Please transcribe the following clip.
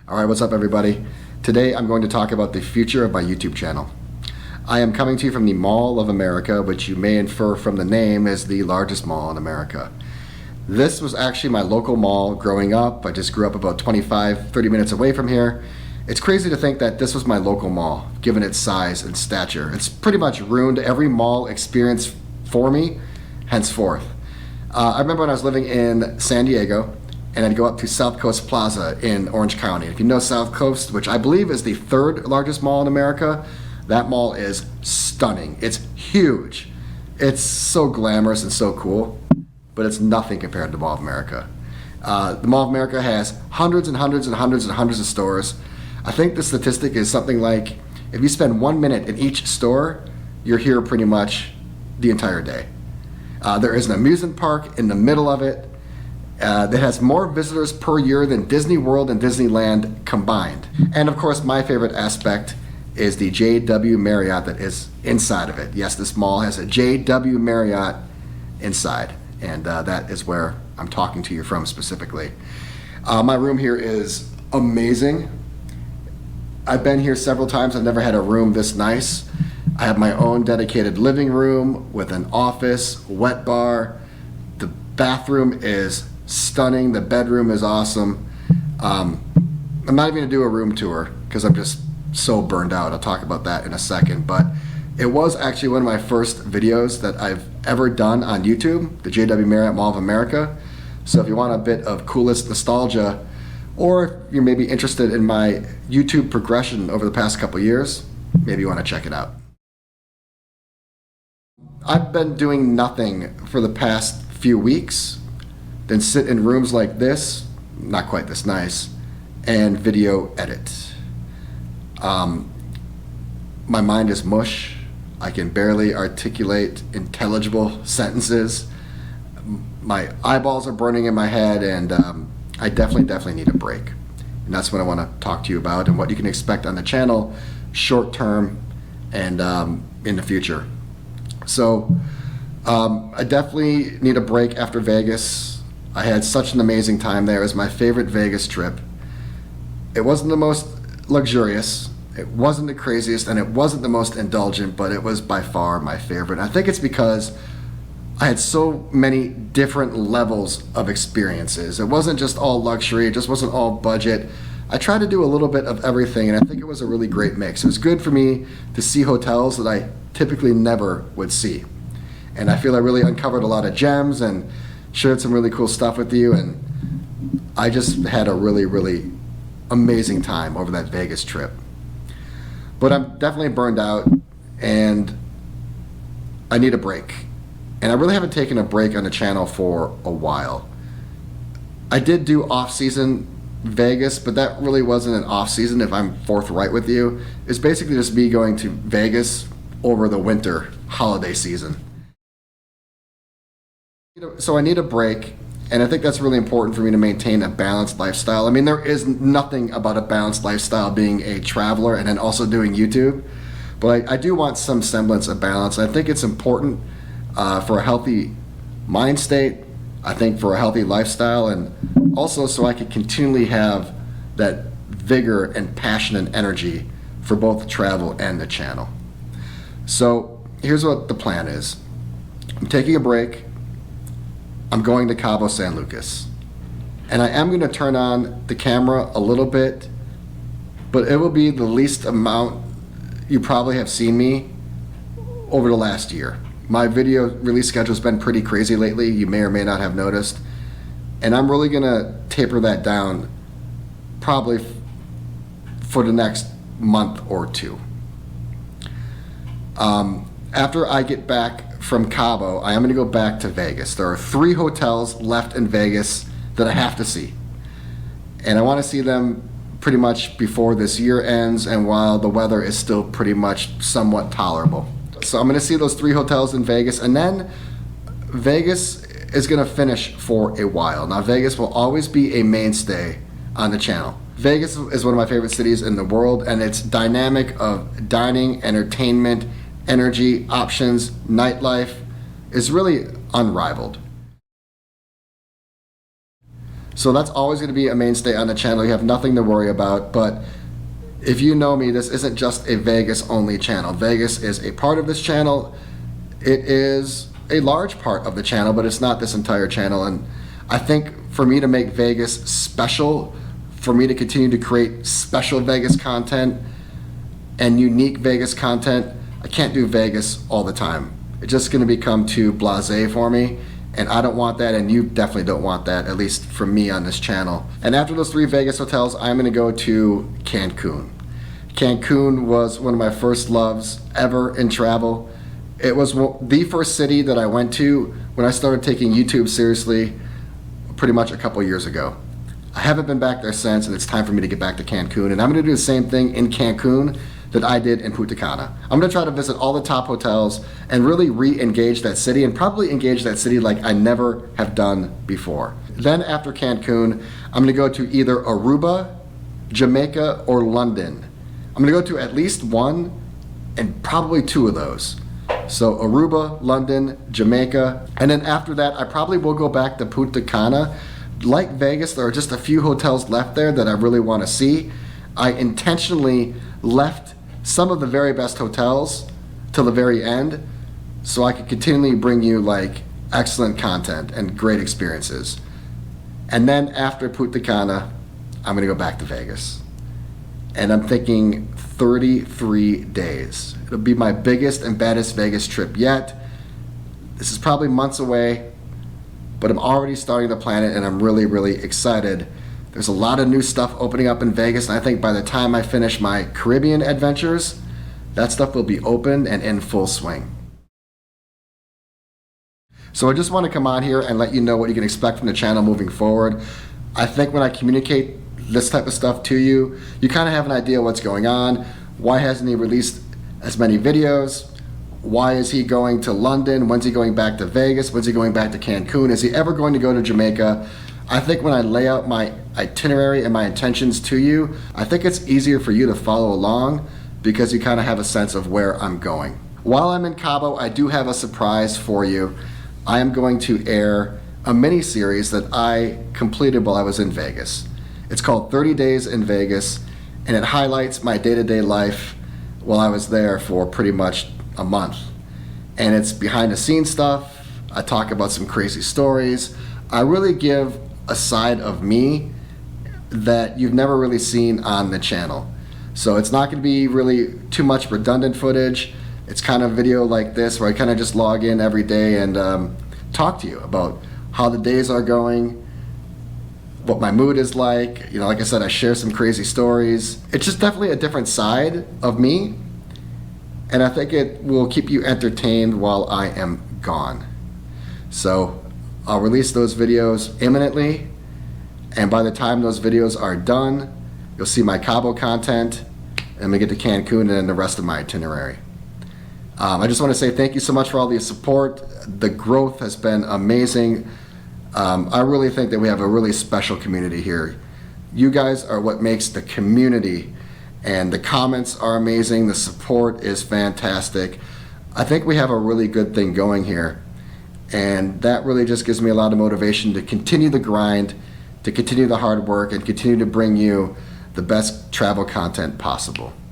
Alright, what's up everybody? Today I'm going to talk about the future of my YouTube channel. I am coming to you from the Mall of America, which you may infer from the name is the largest mall in America. This was actually my local mall growing up. I just grew up about 25-30 minutes away from here. It's crazy to think that this was my local mall, given its size and stature. It's pretty much ruined every mall experience for me henceforth. I remember when I was living in San Diego, and I'd go up to South Coast Plaza in Orange County. If you know South Coast, which I believe is the third largest mall in America, that mall is stunning. It's huge. It's so glamorous and so cool, but it's nothing compared to the Mall of America. The Mall of America has hundreds and hundreds and hundreds and hundreds of stores. I think the statistic is something like, if you spend 1 minute in each store, you're here pretty much the entire day. There is an amusement park in the middle of it that has more visitors per year than Disney World and Disneyland combined. And of course, my favorite aspect is the JW Marriott that is inside of it. Yes, this mall has a JW Marriott inside, and that is where I'm talking to you from specifically. My room here is amazing. I've been here several times. I've never had a room this nice. I have my own dedicated living room with an office, wet bar. The bathroom is stunning. The bedroom is awesome. I'm not even gonna do a room tour because I'm just so burned out. I'll talk about that in a second, but it was actually one of my first videos that I've ever done on YouTube, the JW Marriott Mall of America. So if you want a bit of Coolist nostalgia, or if you're maybe interested in my YouTube progression over the past couple years, maybe you want to check it out. I've been doing nothing for the past few weeks than sit in rooms like this, not quite this nice, and video edit. My mind is mush. I can barely articulate intelligible sentences. My eyeballs are burning in my head, and I definitely need a break. And that's what I want to talk to you about and what you can expect on the channel short term and in the future. So I definitely need a break after Vegas. I had such an amazing time there. It was my favorite Vegas trip. It wasn't the most luxurious, it wasn't the craziest, and it wasn't the most indulgent, but it was by far my favorite. And I think it's because I had so many different levels of experiences. It wasn't just all luxury, it just wasn't all budget. I tried to do a little bit of everything, and I think it was a really great mix. It was good for me to see hotels that I typically never would see. And I feel I really uncovered a lot of gems and shared some really cool stuff with you, and I just had a really amazing time over that Vegas trip. But I'm definitely burned out, and I need a break. And I really haven't taken a break on the channel for a while. I did do off-season Vegas, but that really wasn't an off-season, if I'm forthright with you. It's basically just me going to Vegas over the winter holiday season. So I need a break, and I think that's really important for me to maintain a balanced lifestyle. I mean, there is nothing about a balanced lifestyle being a traveler and then also doing YouTube, but I do want some semblance of balance. I think it's important for a healthy mind state, I think for a healthy lifestyle, and also so I can continually have that vigor and passion and energy for both the travel and the channel. So here's what the plan is. I'm taking a break. I'm going to Cabo San Lucas, and I am going to turn on the camera a little bit, but it will be the least amount you probably have seen me over the last year. My video release schedule has been pretty crazy lately, you may or may not have noticed, and I'm really going to taper that down probably for the next month or two. After I get back from Cabo, I am going to go back to Vegas. There are 3 hotels left in Vegas that I have to see, and I want to see them pretty much before this year ends and while the weather is still pretty much somewhat tolerable. So I'm going to see those 3 hotels in Vegas, and then Vegas is going to finish for a while. Now, Vegas will always be a mainstay on the channel. Vegas is one of my favorite cities in the world, and its dynamic of dining, entertainment, energy, options, nightlife is really unrivaled. So that's always going to be a mainstay on the channel. You have nothing to worry about. But if you know me, this isn't just a Vegas only channel. Vegas is a part of this channel. It is a large part of the channel, but it's not this entire channel. And I think for me to make Vegas special, for me to continue to create special Vegas content and unique Vegas content, I can't do Vegas all the time. It's just going to become too blasé for me, and I don't want that, and you definitely don't want that, at least from me on this channel. And after those 3 Vegas hotels, I'm going to go to Cancun. Cancun was one of my first loves ever in travel. It was the first city that I went to when I started taking YouTube seriously pretty much a couple years ago. I haven't been back there since, and it's time for me to get back to Cancun. And I'm going to do the same thing in Cancun that I did in Punta Cana. I'm going to try to visit all the top hotels and really re-engage that city, and probably engage that city like I never have done before. Then after Cancun, I'm going to go to either Aruba, Jamaica, or London. I'm going to go to at least one and probably 2 of those. So Aruba, London, Jamaica, and then after that I probably will go back to Punta Cana. Like Vegas, there are just a few hotels left there that I really want to see. I intentionally left some of the very best hotels till the very end so I could continually bring you like excellent content and great experiences. And then after Punta Cana, I'm going to go back to Vegas. And I'm thinking 33 days. It'll be my biggest and baddest Vegas trip yet. This is probably months away, but I'm already starting to plan it, and I'm really, really excited. There's a lot of new stuff opening up in Vegas, and I think by the time I finish my Caribbean adventures, that stuff will be open and in full swing. So I just want to come on here and let you know what you can expect from the channel moving forward. I think when I communicate this type of stuff to you, you kind of have an idea what's going on. Why hasn't he released as many videos? Why is he going to London? When's he going back to Vegas? When's he going back to Cancun? Is he ever going to go to Jamaica? I think when I lay out my itinerary and my intentions to you, I think it's easier for you to follow along because you kind of have a sense of where I'm going. While I'm in Cabo, I do have a surprise for you. I am going to air a mini series that I completed while I was in Vegas. It's called 30 Days in Vegas, and it highlights my day-to-day life while I was there for pretty much a month. And it's behind the scenes stuff. I talk about some crazy stories. I really give a side of me that you've never really seen on the channel. So it's not going to be really too much redundant footage. It's kind of video like this where I kind of just log in every day and talk to you about how the days are going, what my mood is like. You know, like I said, I share some crazy stories. It's just definitely a different side of me, and I think it will keep you entertained while I am gone. So I'll release those videos imminently, and by the time those videos are done, you'll see my Cabo content, and we get to Cancun and then the rest of my itinerary. I just want to say thank you so much for all the support. The growth has been amazing. I really think that we have a really special community here. You guys are what makes the community, and the comments are amazing. The support is fantastic. I think we have a really good thing going here, and that really just gives me a lot of motivation to continue the grind, to continue the hard work, and continue to bring you the best travel content possible.